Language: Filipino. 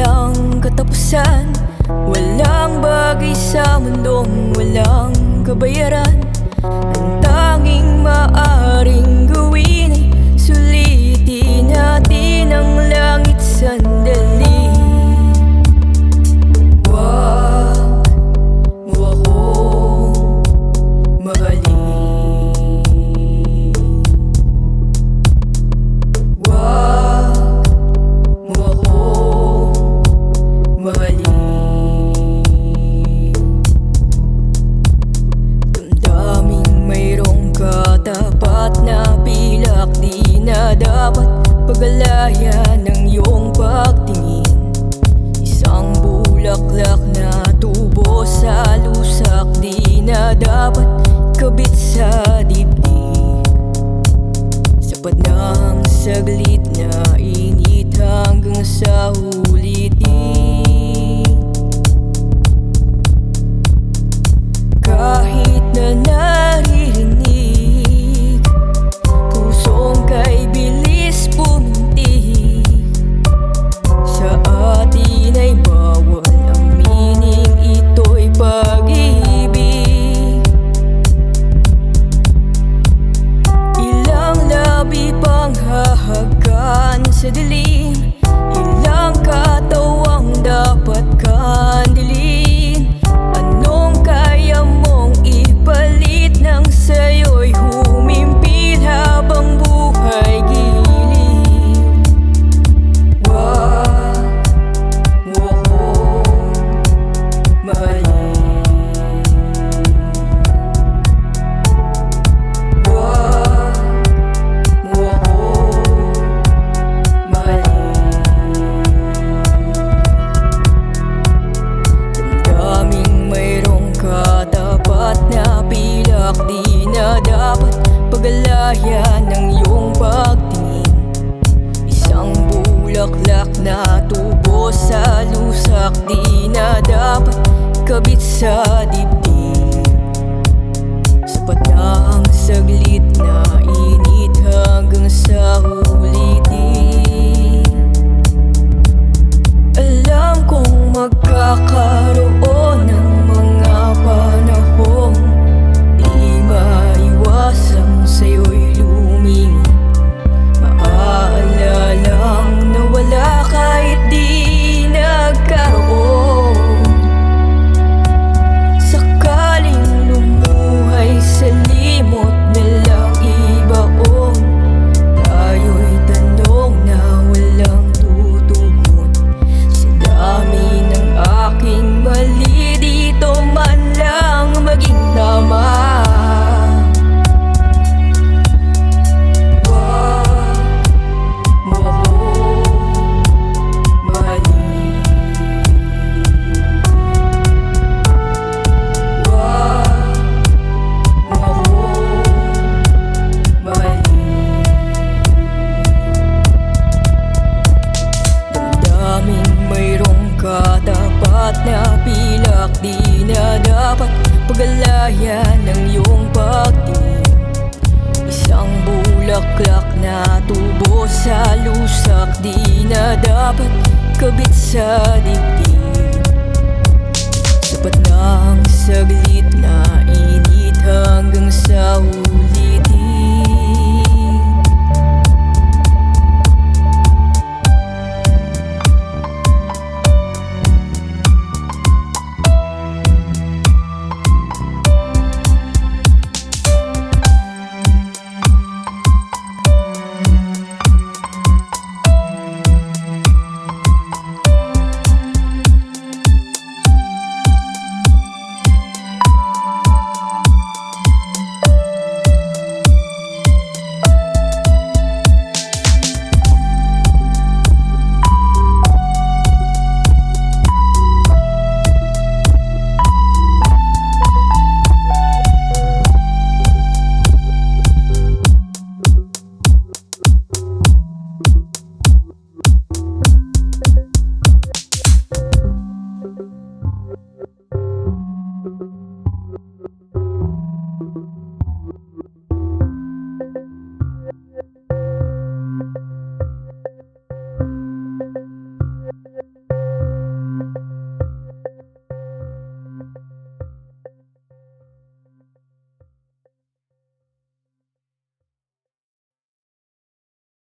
walang katapusan. Walang bagay sa mundong walang kabayaran. Ang tanging maaring gawin ay sulitin natin ang langit sandali. Wag mo akong mahalin. Wag mo akong mahalin. Tapat na pilak, di na dapat pagalayan ng iyong pagtingin. Isang bulaklak na tubo sa lusak, di na dapat kabit sa dibdib. Sapat na ang saglit na init hanggang sa ulitin. Kahit na naririnig sa dilim, ilang katawang dapat kandilin. Anong kaya mong ipalit nang sa'yo'y humimpil habang buhay giliw? Wag mo akong mahalin. Di na dapat pagalayan ng iyong pagtingin. Isang bulaklak na tubo sa lusak, di na dapat kabit sa dibdib. Sapat na ang saglit na init hanggang sa ulitin. Alam kong magkakaroon ng mga panahong maiwasang sa'yo'y lumingon. Maalalang nawala kahit di nagkaroon. Sakaling lumuhay sa limot nilang ibaon, tayo'y tanong na walang tutugon. Sa dami ng aking mali, dito man lang maging tama. Na pilak, di na dapat pagalayan ng iyong pagtingin. Isang bulaklak na tubo sa lusak, di na dapat kabit sa dibdib. Sapat na ang saglit na init hanggang sa huli.